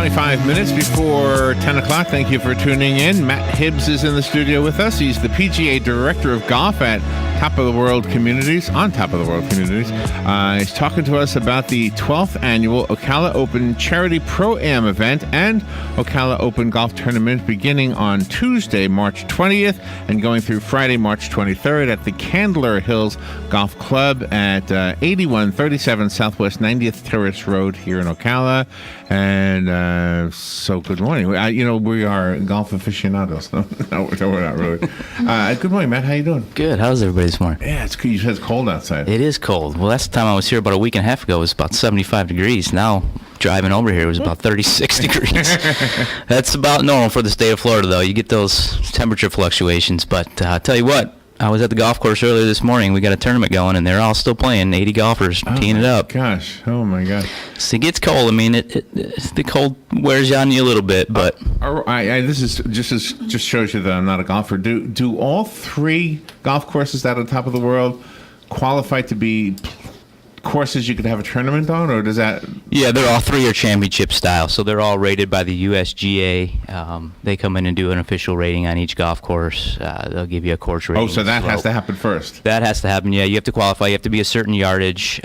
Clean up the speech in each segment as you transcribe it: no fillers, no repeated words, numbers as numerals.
25 minutes before 10 o'clock. Thank you for tuning in. Matt Hibbs is in the studio with us. He's the PGA Director of Golf at Top of the World Communities, on Top of the World Communities. He's talking to us about the 12th annual Ocala Open Charity Pro-Am event and Ocala Open Golf Tournament beginning on Tuesday, March 20th and going through Friday, March 23rd at the Candler Hills Golf Club at 8137 Southwest 90th Terrace Road here in Ocala. And so good morning. We are golf aficionados. No, we're not really. Good morning, Matt. How you doing? Good. How's everybody this morning? Yeah, it's good. You said it's cold outside. It is cold. Well, last time I was here about a week and a half ago, it was about 75 degrees. Now, driving over here, it was about 36 degrees. That's about normal for the state of Florida, though. You get those temperature fluctuations. But I'll tell you what, I was at the golf course earlier this morning. We got a tournament going, and they're all still playing. 80 golfers teeing it up. Gosh, oh my gosh! So it gets cold. I mean, the cold wears on you a little bit, but this is just shows you that I'm not a golfer. Do all three golf courses at the top of the world qualify to be courses you could have a tournament on, or does that? Yeah, they're all three-year championship style, so they're all rated by the USGA. They come in and do an official rating on each golf course. They'll give you a course rating. Oh, so that has to happen first. That has to happen. Yeah, you have to qualify. You have to be a certain yardage,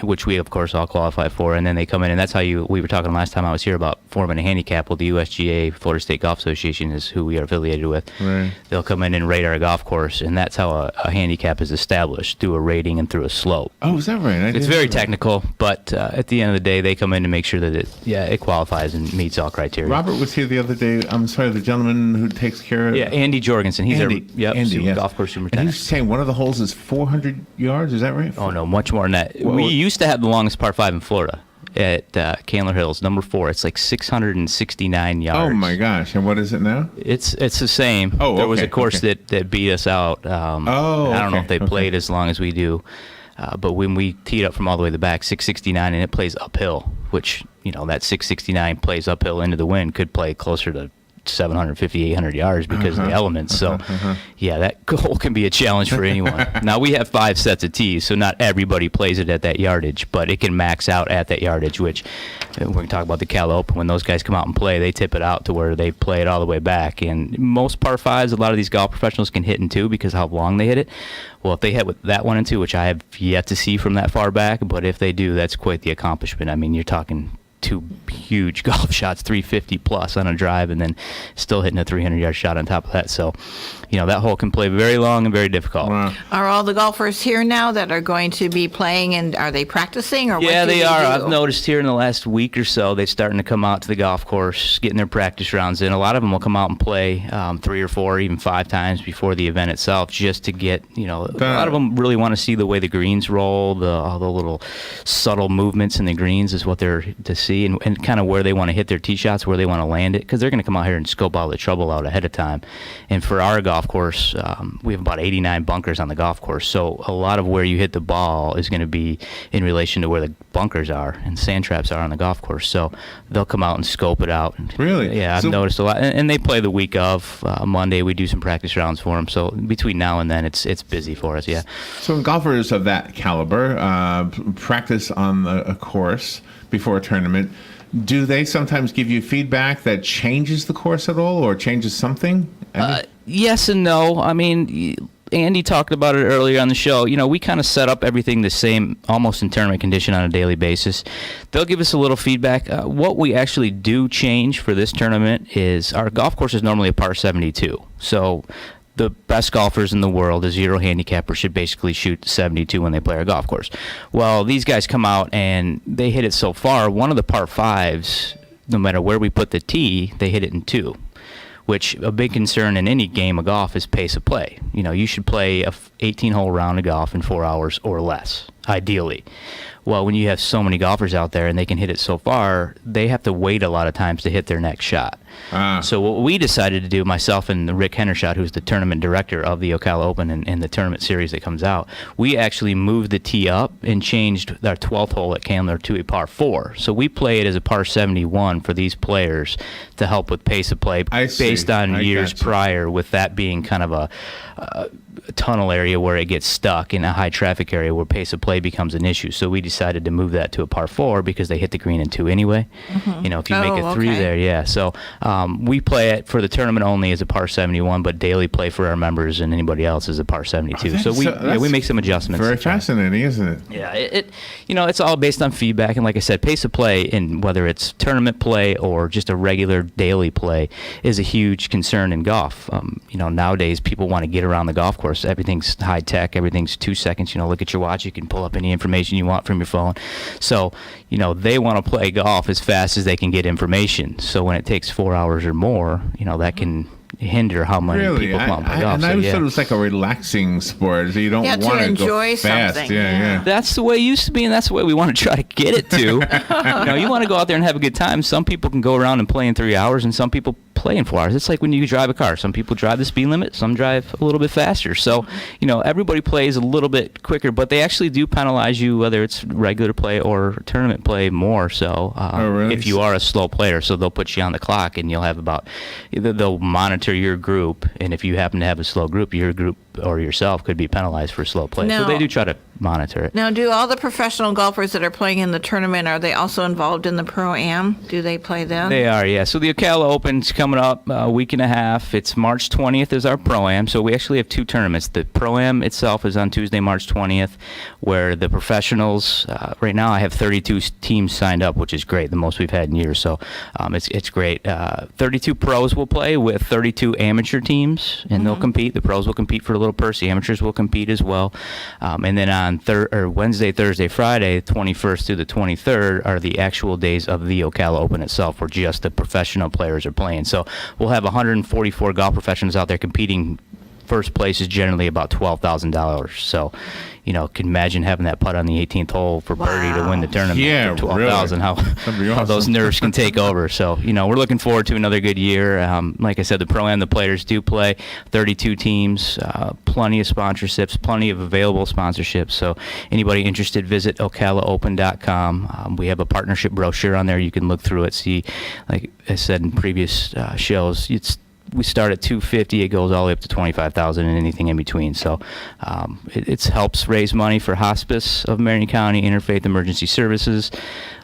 which we of course all qualify for, and then they come in, and that's how we were talking last time I was here about forming a handicap. Well, the USGA, Florida State Golf Association, is who we are affiliated with. Right. They'll come in and rate our golf course, and that's how a handicap is established, through a rating and through a slope. Oh, is that right? It's very technical, but at the end of the day, they come in to make sure that it qualifies and meets all criteria. Robert was here the other day. I'm sorry, the gentleman who takes care of... Yeah, Andy Jorgensen. He's Andy, yes. golf course superintendent. And he's saying one of the holes is 400 yards. Is that right? Oh, no, much more than that. We used to have the longest par 5 in Florida at Candler Hills, number 4. It's like 669 yards. Oh, my gosh. And what is it now? It's the same. Oh, there was a course that beat us out. I don't know if they played as long as we do. But when we teed up from all the way to the back, 669, and it plays uphill, which, that 669 plays uphill into the wind, could play closer to 750, 800 yards because of the elements. So, yeah, that hole can be a challenge for anyone. Now, we have 5 sets of tees, so not everybody plays it at that yardage, but it can max out at that yardage, which we're going to talk about the Cal Open. When those guys come out and play, they tip it out to where they play it all the way back. And most par 5s, a lot of these golf professionals can hit in 2 because of how long they hit it. Well, if they hit with that 1 and 2, which I have yet to see from that far back, but if they do, that's quite the accomplishment. I mean, you're talking 2 huge golf shots, 350 plus on a drive, and then still hitting a 300-yard shot on top of that. So, that hole can play very long and very difficult. Wow. Are all the golfers here now that are going to be playing, and are they practicing, or yeah, what do they are. do? I've noticed here in the last week or so, they're starting to come out to the golf course, getting their practice rounds in. A lot of them will come out and play 3 or 4, even 5 times before the event itself, just to get, a lot of them really want to see the way the greens roll, all the little subtle movements in the greens is what they're to see, and kind of where they want to hit their tee shots, where they want to land it, because they're going to come out here and scope all the trouble out ahead of time. And for our golf course, we have about 89 bunkers on the golf course, so a lot of where you hit the ball is going to be in relation to where the bunkers are and sand traps are on the golf course. So they'll come out and scope it out. Really? Yeah, I've noticed a lot. And they play the week of Monday. We do some practice rounds for them. So between now and then, it's busy for us. Yeah. So golfers of that caliber practice on a course before a tournament. Do they sometimes give you feedback that changes the course at all, or changes something? Yes and no. I mean, Andy talked about it earlier on the show. We kind of set up everything the same, almost in tournament condition on a daily basis. They'll give us a little feedback. What we actually do change for this tournament is our golf course is normally a par 72. So the best golfers in the world, a zero handicapper, should basically shoot 72 when they play our golf course. Well, these guys come out and they hit it so far. One of the par 5s, no matter where we put the tee, they hit it in 2. Which a big concern in any game of golf is pace of play. You should play a 18-hole round of golf in 4 hours or less, ideally. Well, when you have so many golfers out there and they can hit it so far, they have to wait a lot of times to hit their next shot. So what we decided to do, myself and Rick Hendershot, who's the tournament director of the Ocala Open and the tournament series that comes out, we actually moved the tee up and changed our 12th hole at Candler to a par 4. So we play it as a par 71 for these players to help with pace of play based on years prior, with that being kind of tunnel area where it gets stuck in a high traffic area where pace of play becomes an issue. So we decided to move that to a par 4 because they hit the green in 2 anyway. You know, if you make a 3 okay. there, yeah. So we play it for the tournament only as a par 71, but daily play for our members and anybody else is a par 72. So we make some adjustments. Very fascinating, isn't it? Yeah, it you know, it's all based on feedback, and like I said, pace of play, in whether it's tournament play or just a regular daily play, is a huge concern in golf. You know, nowadays people want to get around the golf course. Everything's high tech. Everything's 2 seconds. You know, look at your watch. You can pull up any information you want from your phone. So, you know, they want to play golf as fast as they can get information. So when it takes 4 hours or more, you know, that can hinder how many people come play golf. And I always thought it was like a relaxing sport. So you don't want to enjoy go fast. something. Yeah. That's the way it used to be, and that's the way we want to try to get it to. You know, you want to go out there and have a good time. Some people can go around and play in 3 hours, and some people play in 4 hours. It's like when you drive a car. Some people drive the speed limit, some drive a little bit faster. So, you know, everybody plays a little bit quicker, but they actually do penalize you, whether it's regular play or tournament play, more so really? if you are a slow player. So they'll put you on the clock, and you'll have they'll monitor your group, and if you happen to have a slow group, your group or yourself could be penalized for slow play. Now, so they do try to monitor it. Now, do all the professional golfers that are playing in the tournament, are they also involved in the Pro-Am? Do they play them? They are, yeah. So the Ocala Open's coming up a week and a half. It's March 20th is our Pro-Am. So we actually have 2 tournaments. The Pro-Am itself is on Tuesday, March 20th, where the professionals, right now I have 32 teams signed up, which is great, the most we've had in years. So it's great. 32 pros will play with 32 amateur teams, and they'll compete. The pros will compete for a little purse. The amateurs will compete as well. And then on Wednesday, Thursday, Friday, 21st through the 23rd are the actual days of the Ocala Open itself, where just the professional players are playing. So we'll have 144 golf professionals out there competing. First place is generally about $12,000. So, you know, can imagine having that putt on the 18th hole for birdie to win the tournament. Yeah, for $12,000. How those nerves can take over. So, you know, we're looking forward to another good year. Like I said, the Pro-Am, the players do play. 32 teams, plenty of sponsorships, plenty of available sponsorships. So anybody interested, visit ocalaopen.com. We have a partnership brochure on there. You can look through it, see, like I said in previous shows, we start at $250. It goes all the way up to $25,000 and anything in between. So it helps raise money for Hospice of Marion County, Interfaith Emergency Services.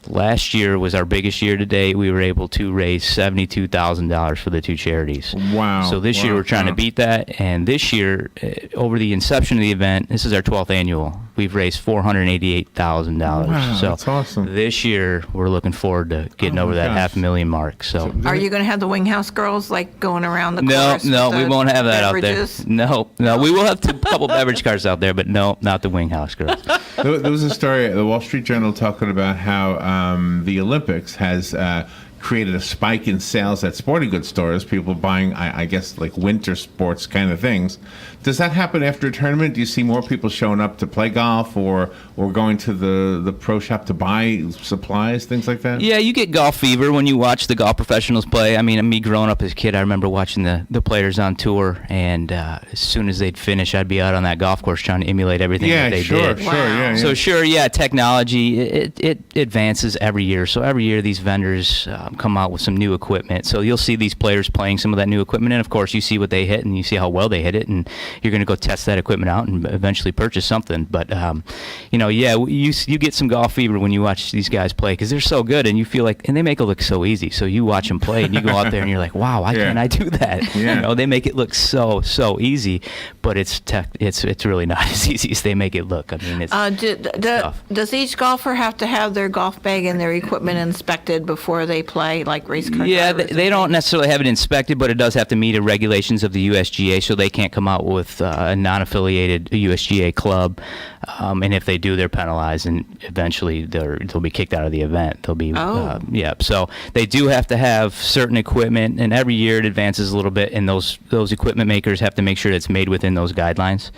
Last year was our biggest year to date. We were able to raise $72,000 for the 2 charities. Wow. So this year we're trying to beat that. And this year, over the inception of the event, this is our 12th annual, we've raised $488,000. Wow, so that's awesome. This year we're looking forward to getting over that $500,000 mark. So are you going to have the Winghouse girls like going around the course? No, with we the won't have that beverages? out there. No, we will have a couple beverage carts out there, but no, not the Winghouse girls. There was a story, the Wall Street Journal, talking about how the Olympics has created a spike in sales at sporting goods stores, people buying, I guess, like winter sports kind of things. Does that happen after a tournament? Do you see more people showing up to play golf or going to the pro shop to buy supplies, things like that? Yeah, you get golf fever when you watch the golf professionals play. I mean, me growing up as a kid, I remember watching the players on tour, and as soon as they'd finish, I'd be out on that golf course trying to emulate everything that they did. Yeah. Technology, it advances every year. So every year these vendors come out with some new equipment. So you'll see these players playing some of that new equipment, and of course you see what they hit and you see how well they hit it, and you're going to go test that equipment out and eventually purchase something. But you know, yeah, you get some golf fever when you watch these guys play because they're so good, and you feel like, and they make it look so easy. So you watch them play, and you go out there and you're like, wow, why can't I do that? Yeah. You know, they make it look so easy, but it's really not as easy as they make it look. I mean, it's tough. Does each golfer have to have their golf bag and their equipment inspected before they play, like race car Yeah, drivers? they don't necessarily have it inspected, but it does have to meet the regulations of the USGA, so they can't come out with a non-affiliated USGA club. And if they do, they're penalized, and eventually they'll be kicked out of the event. They'll be So they do have to have certain equipment, and every year it advances a little bit, and those equipment makers have to make sure that it's made within those guidelines.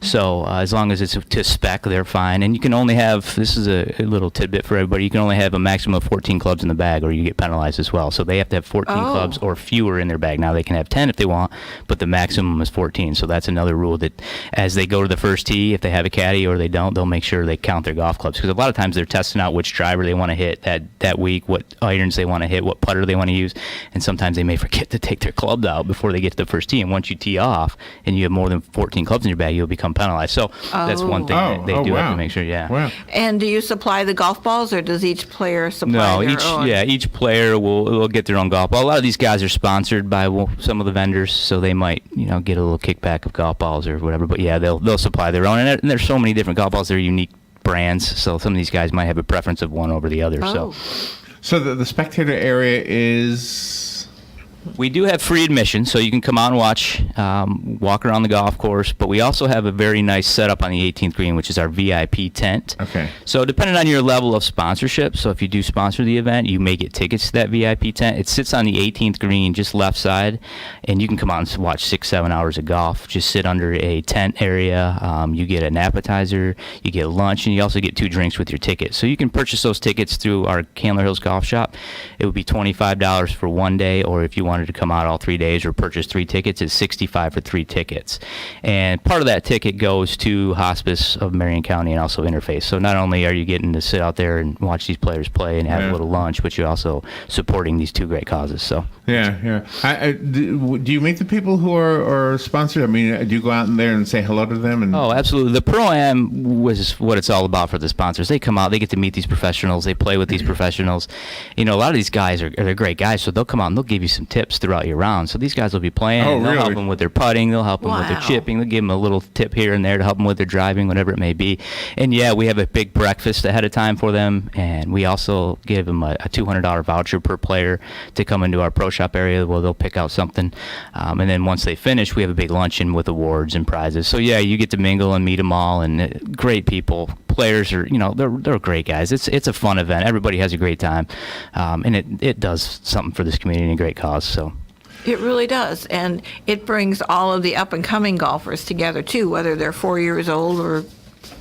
So as long as it's to spec, they're fine. And you can only have, this is a little tidbit for everybody, you can only have a maximum of 14 clubs in the bag, or you get penalized penalized as well. So they have to have 14 clubs or fewer in their bag. Now they can have 10 if they want, but the maximum is 14. So that's another rule that as they go to the first tee, if they have a caddy or they don't, they'll make sure they count their golf clubs. Because a lot of times they're testing out which driver they want to hit that week, what irons they want to hit, what putter they want to use. And sometimes they may forget to take their clubs out before they get to the first tee. And once you tee off and you have more than 14 clubs in your bag, you'll become penalized. So that's one thing that they do have to make sure, Wow. And do you supply the golf balls, or does each player supply their own? Each player will get their own golf ball. A lot of these guys are sponsored by some of the vendors, so they might get a little kickback of golf balls or whatever. But yeah, they'll supply their own. And there's so many different golf balls. They're unique brands, so some of these guys might have a preference of one over the other. So the spectator area is. We do have free admission, so you can come out and watch, walk around the golf course. But we also have a very nice setup on the 18th green, which is our VIP tent. Okay. So depending on your level of sponsorship, so if you do sponsor the event, you may get tickets to that VIP tent. It sits on the 18th green, just left side, and you can come out and watch 6-7 hours of golf. Just sit under a tent area. You get an appetizer, you get lunch, and you also get 2 drinks with your ticket. So you can purchase those tickets through our Candler Hills Golf Shop. It would be $25 for one day, or if you wanted to come out all 3 days or purchase 3 tickets, it's $65 for 3 tickets. And part of that ticket goes to Hospice of Marion County and also Interface. So not only are you getting to sit out there and watch these players play and have a little lunch, but you're also supporting these 2 great causes. So do you meet the people who are sponsored? I mean, do you go out in there and say hello to them? And oh, absolutely. The Pro-Am was what it's all about for the sponsors. They come out, they get to meet these professionals, they play with these professionals. A lot of these guys they're great guys, so they'll come out and they'll give you some tips throughout your round. So these guys will be playing, and they'll help them with their putting, they'll help them with their chipping, they'll give them a little tip here and there to help them with their driving, whatever it may be. And yeah, we have a big breakfast ahead of time for them, and we also give them a $200 voucher per player to come into our pro shop area where they'll pick out something. And then once they finish, we have a big luncheon with awards and prizes. So yeah, you get to mingle and meet them all, and great people. Players are, they're great guys. It's a fun event. Everybody has a great time, and it does something for this community and a great cause. So. It really does, and it brings all of the up-and-coming golfers together, too, whether they're 4 years old or,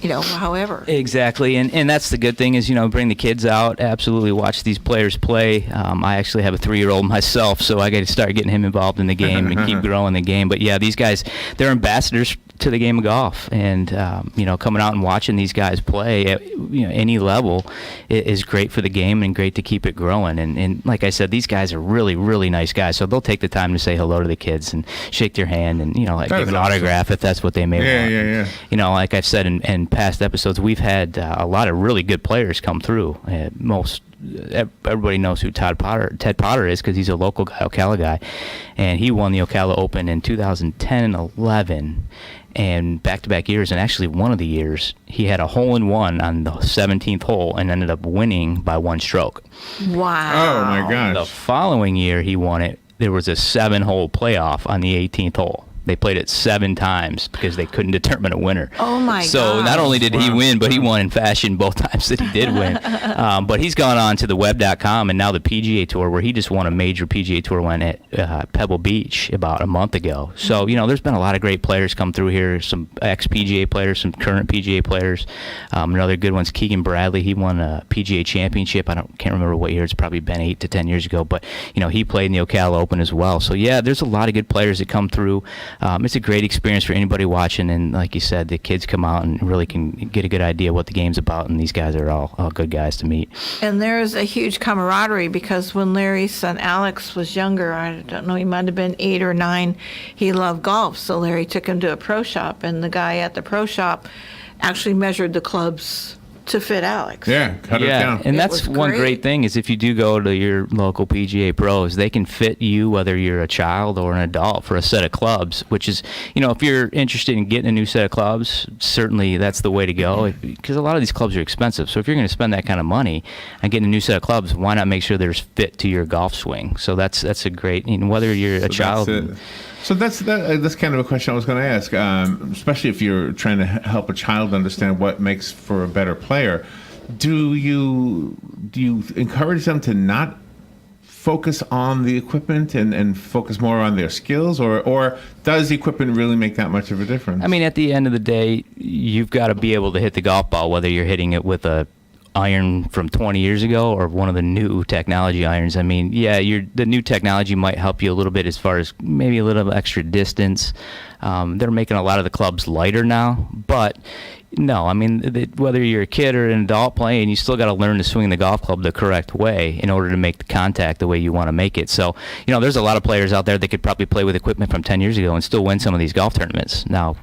however. Exactly, and that's the good thing is, bring the kids out, absolutely watch these players play. I actually have a 3-year-old myself, so I got to start getting him involved in the game and keep growing the game. But, yeah, these guys, they're ambassadors to the game of golf, and coming out and watching these guys play at any level is great for the game and great to keep it growing. And like I said, these guys are really, really nice guys, so they'll take the time to say hello to the kids and shake their hand and give an autograph if that's what they may want. Yeah. Like I've said in past episodes, we've had a lot of really good players come through. Everybody knows who Ted Potter is because he's a local guy, Ocala guy, and he won the Ocala Open in 2010 and 11. And back-to-back years, and actually one of the years, he had a hole-in-one on the 17th hole and ended up winning by 1 stroke. Wow. Oh, my gosh. The following year he won it, there was a 7-hole playoff on the 18th hole. They played it 7 times because they couldn't determine a winner. Oh, my God. So not only did he win, but he won in fashion both times that he did win. But he's gone on to the web.com and now the PGA Tour, where he just won a major PGA Tour win at Pebble Beach about a month ago. So, there's been a lot of great players come through here, some ex-PGA players, some current PGA players. Another good one's Keegan Bradley. He won a PGA championship. Can't remember what year. It's probably been 8 to 10 years ago. But, he played in the Ocala Open as well. So, yeah, there's a lot of good players that come through. It's a great experience for anybody watching, and like you said, the kids come out and really can get a good idea what the game's about, and these guys are all good guys to meet. And there's a huge camaraderie because when Larry's son Alex was younger, I don't know, he might have been 8 or 9, he loved golf, so Larry took him to a pro shop, and the guy at the pro shop actually measured the clubs to fit Alex. Yeah, cut it down. And that's one great thing is if you do go to your local PGA pros, they can fit you, whether you're a child or an adult, for a set of clubs, which is, if you're interested in getting a new set of clubs, certainly that's the way to go, because a lot of these clubs are expensive. So if you're going to spend that kind of money on getting a new set of clubs, why not make sure they're fit to your golf swing? So that's a great, whether you're a child. So that's kind of a question I was going to ask, especially if you're trying to help a child understand what makes for a better player. Do you encourage them to not focus on the equipment and focus more on their skills, or does the equipment really make that much of a difference? I mean, at the end of the day, you've got to be able to hit the golf ball, whether you're hitting it with a iron from 20 years ago or one of the new technology irons. I mean, yeah, the new technology might help you a little bit as far as maybe a little extra distance. They're making a lot of the clubs lighter now, but no, I mean, whether you're a kid or an adult playing, you still got to learn to swing the golf club the correct way in order to make the contact the way you want to make it. So, there's a lot of players out there that could probably play with equipment from 10 years ago and still win some of these golf tournaments. Now,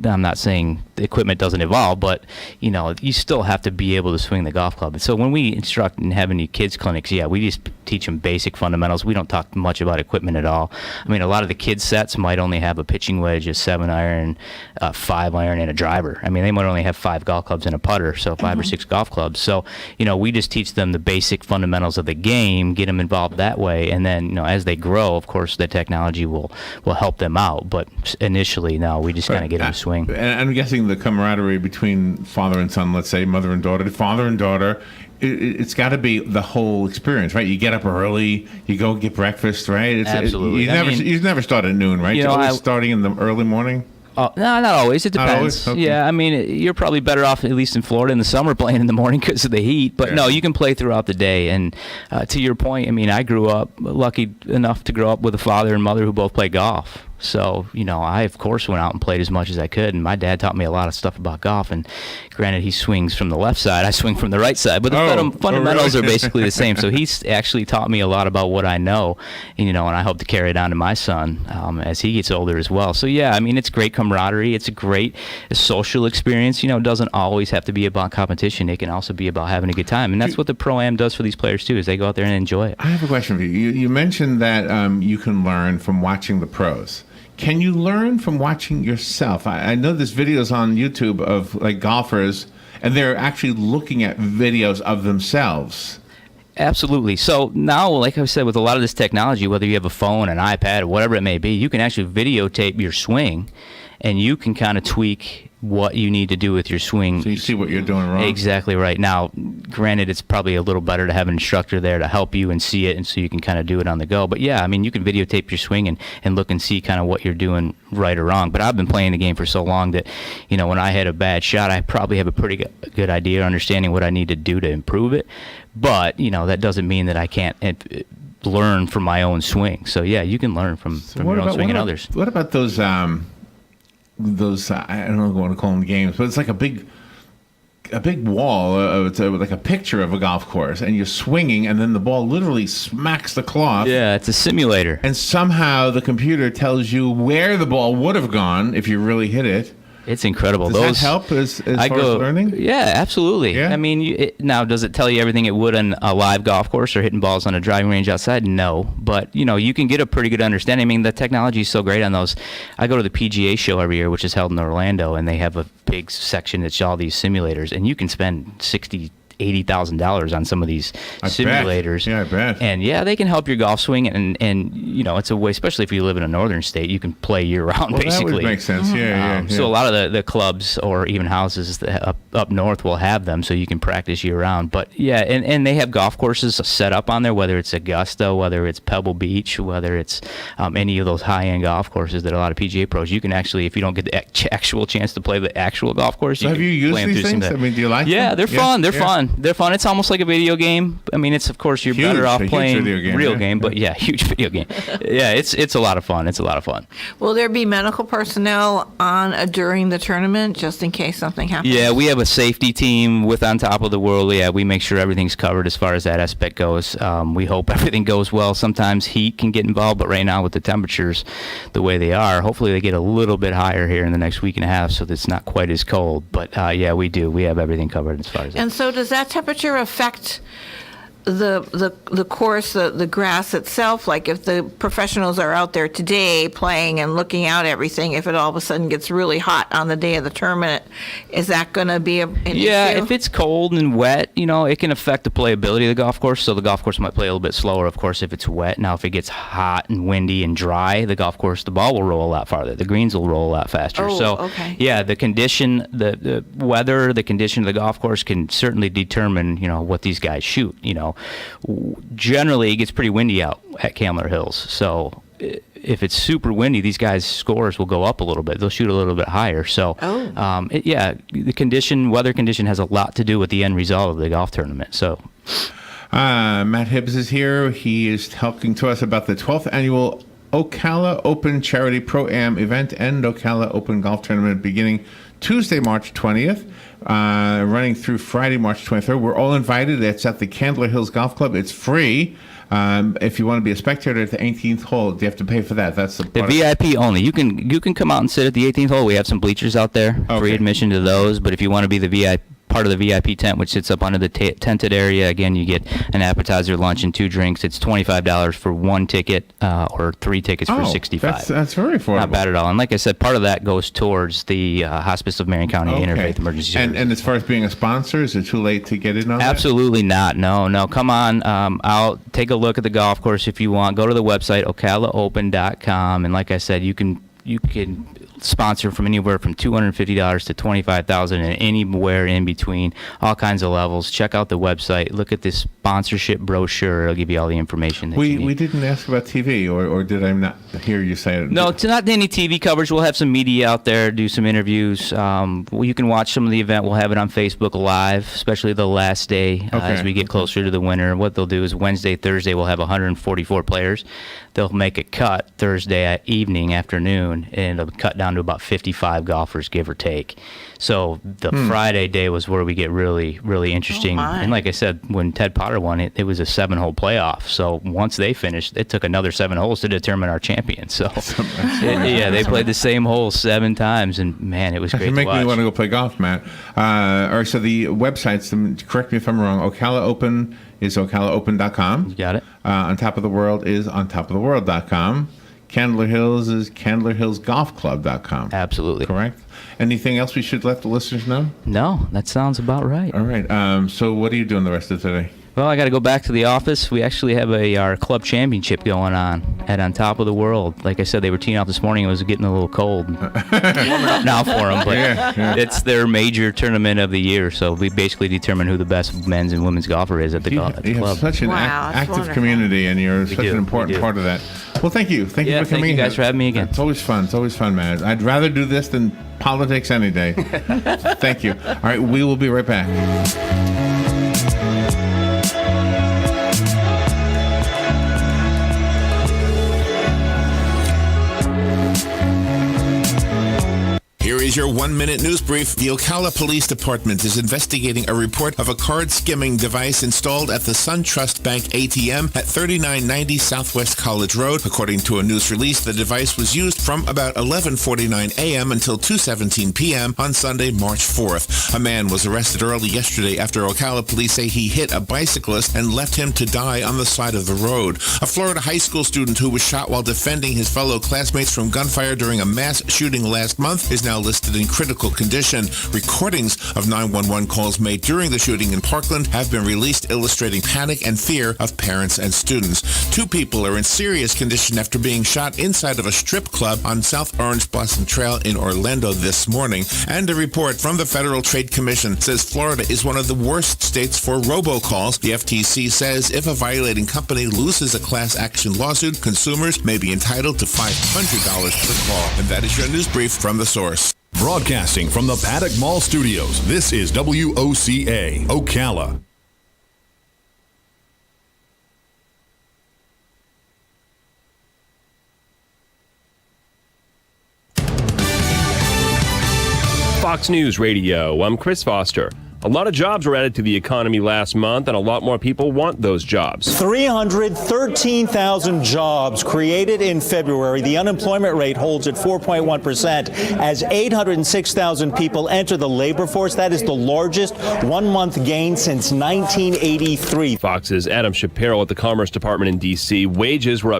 I'm not saying the equipment doesn't evolve, but, you still have to be able to swing the golf club. And so when we instruct and have any kids clinics, we just teach them basic fundamentals. We don't talk much about equipment at all. I mean, a lot of the kids sets might only have a pitching wedge, a 7-iron, a 5-iron, and a driver. I mean, they might only have 5 golf clubs and a putter, so 5 or 6 golf clubs. So, we just teach them the basic fundamentals of the game, get them involved that way, and then, as they grow, of course, the technology will help them out. But initially, no, we just kind of get them to swing. And I'm guessing the camaraderie between father and son, let's say mother and daughter, father and daughter, it's got to be the whole experience, right? You get up early, you go get breakfast, right? Absolutely. You never start at noon, right? You're always starting in the early morning. No, not always. It depends. Not always? Okay. Yeah, I mean, you're probably better off, at least in Florida, in the summer playing in the morning because of the heat. But no, you can play throughout the day. And to your point, I mean, I grew up lucky enough to grow up with a father and mother who both play golf. So, I, of course, went out and played as much as I could. And my dad taught me a lot of stuff about golf. And granted, he swings from the left side. I swing from the right side. But the fundamentals really? are basically the same. So he's actually taught me a lot about what I know, and I hope to carry it on to my son as he gets older as well. So, yeah, I mean, it's great camaraderie. It's a great social experience. It doesn't always have to be about competition. It can also be about having a good time. And that's what the Pro-Am does for these players, too, is they go out there and enjoy it. I have a question for you. You mentioned that you can learn from watching the pros. Can you learn from watching yourself? I know there's videos on YouTube of like golfers, and they're actually looking at videos of themselves. Absolutely. So now, like I said, with a lot of this technology, whether you have a phone, an iPad, or whatever it may be, you can actually videotape your swing, and you can kind of tweak what you need to do with your swing. So you see what you're doing wrong. Exactly right. Now, granted, it's probably a little better to have an instructor there to help you and see it, and so you can kind of do it on the go. But yeah, I mean, you can videotape your swing and look and see kind of what you're doing right or wrong. But I've been playing the game for so long that, when I had a bad shot, I probably have a pretty good idea, understanding what I need to do to improve it. But, that doesn't mean that I can't learn from my own swing. So yeah, you can learn from your own swing and others. What about those I don't know what I want to call them games, but it's like a big wall, it's like a picture of a golf course, and you're swinging, and then the ball literally smacks the cloth. Yeah, it's a simulator. And somehow the computer tells you where the ball would have gone if you really hit it. It's incredible. Does that help as far as learning? Yeah, absolutely. Yeah? I mean, now, does it tell you everything it would on a live golf course or hitting balls on a driving range outside? No. But, you can get a pretty good understanding. I mean, the technology is so great on those. I go to the PGA show every year, which is held in Orlando, and they have a big section that's all these simulators, and you can spend $80,000 on some of these simulators. Yeah, I bet. And yeah, they can help your golf swing, and it's a way, especially if you live in a northern state, you can play year round. Basically, that would make sense. Yeah. So a lot of the clubs or even houses that up north will have them, so you can practice year round. But yeah, and they have golf courses set up on there, whether it's Augusta, whether it's Pebble Beach, whether it's any of those high end golf courses that a lot of PGA pros. You can actually, if you don't get the actual chance to play the actual golf course, so have you used these things? I mean, do you like them? Yeah, they're fun. They're fun. They're fun. It's almost like a video game. I mean, it's, of course, you're better off playing real game, but yeah, huge video game. Yeah, it's a lot of fun. It's a lot of fun. Will there be medical personnel on during the tournament just in case something happens? Yeah, we have a safety team with On Top of the World. Yeah, we make sure everything's covered as far as that aspect goes. We hope everything goes well. Sometimes heat can get involved, but right now with the temperatures the way they are, hopefully they get a little bit higher here in the next week and a half so that it's not quite as cold. But yeah, we do. We have everything covered as far as that. And so does that temperature affect the course, the grass itself? Like if the professionals are out there today playing and looking out everything, if it all of a sudden gets really hot on the day of the tournament, is that going to be an issue? If it's cold and wet, it can affect the playability of the golf course. So the golf course might play a little bit slower, of course, if it's wet. Now, if it gets hot and windy and dry, the golf course, the ball will roll a lot farther. The greens will roll a lot faster. Okay. Yeah, the condition, the weather, the condition of the golf course can certainly determine, what these guys shoot. Generally, it gets pretty windy out at Camler Hills. So if it's super windy, these guys' scores will go up a little bit. They'll shoot a little bit higher. So, the weather condition has a lot to do with the end result of the golf tournament. So, Matt Hibbs is here. He is talking to us about the 12th annual Ocala Open Charity Pro-Am event and Ocala Open Golf Tournament beginning Tuesday, March 20th, running through Friday, March 23rd. We're all invited. It's at the Candler Hills Golf Club. It's free. If you want to be a spectator at the 18th hole, you have to pay for that. That's the VIP only. You can come out and sit at the 18th hole. We have some bleachers out there, free admission to those. But if you want to be the VIP part of the VIP tent, which sits up under the tented area, again, you get an appetizer, lunch, and 2 drinks. It's $25 for 1 ticket, or 3 tickets for $65. That's very affordable. Not bad at all. And like I said, part of that goes towards the Hospice of Marion County Interfaith Emergency Service. And as far as being a sponsor, is it too late to get in on that? Absolutely not. No. Come on out. Take a look at the golf course if you want. Go to the website, ocalaopen.com. And like I said, you can sponsor from anywhere from $250 to $25,000 and anywhere in between, all kinds of levels. Check out the website. Look at this sponsorship brochure. It'll give you all the information that you need. We didn't ask about TV, or did I not hear you say it? No, not any TV coverage. We'll have some media out there, do some interviews. You can watch some of the event. We'll have it on Facebook Live, especially the last day as we get closer to the winter. What they'll do is Wednesday, Thursday, we'll have 144 players. They'll make a cut Thursday evening, afternoon, and it'll cut down to about 55 golfers, give or take. So the Friday day was where we get really, really interesting. And like I said, when Ted Potter won it, it was a 7-hole playoff. So once they finished, it took another 7 holes to determine our champion. So they played the same hole 7 times, and man, it was great to watch. You make me want to go play golf, Matt. All right, so the websites, correct me if I'm wrong, Ocala Open is ocalaopen.com. You got it. On Top of the World is ontopoftheworld.com. Candler Hills is candlerhillsgolfclub.com. Absolutely. Correct? Anything else we should let the listeners know? No, that sounds about right. All right. So what are you doing the rest of today? Well, I got to go back to the office. We actually have our club championship going on Top of the World. Like I said, they were teeing off this morning. It was getting a little cold. Warming up now for them, but it's their major tournament of the year. So we basically determine who the best men's and women's golfer is at the club. You have such an active community, and you're such an important part of that. Well, thank you. Thank you for coming. Thank you guys for having me again. It's always fun, man. I'd rather do this than politics any day. Thank you. All right, we will be right back. Here is your 1-minute news brief. The Ocala Police Department is investigating a report of a card skimming device installed at the SunTrust Bank ATM at 3990 Southwest College Road. According to a news release, the device was used from about 11:49 a.m. until 2:17 p.m. on Sunday, March 4th. A man was arrested early yesterday after Ocala police say he hit a bicyclist and left him to die on the side of the road. A Florida high school student who was shot while defending his fellow classmates from gunfire during a mass shooting last month is now listed in critical condition. Recordings of 911 calls made during the shooting in Parkland have been released, illustrating panic and fear of parents and students. 2 people are in serious condition after being shot inside of a strip club on South Orange Blossom Trail in Orlando this morning. And a report from the Federal Trade Commission says Florida is one of the worst states for robocalls. The FTC says if a violating company loses a class action lawsuit, consumers may be entitled to $500 per call. And that is your news brief from The Source. Broadcasting from the Paddock Mall Studios, this is WOCA, Ocala. Fox News Radio, I'm Chris Foster. A lot of jobs were added to the economy last month, and a lot more people want those jobs. 313,000 jobs created in February. The unemployment rate holds at 4.1% as 806,000 people enter the labor force. That is the largest one-month gain since 1983. Fox's Adam Shapiro at the Commerce Department in D.C. Wages were up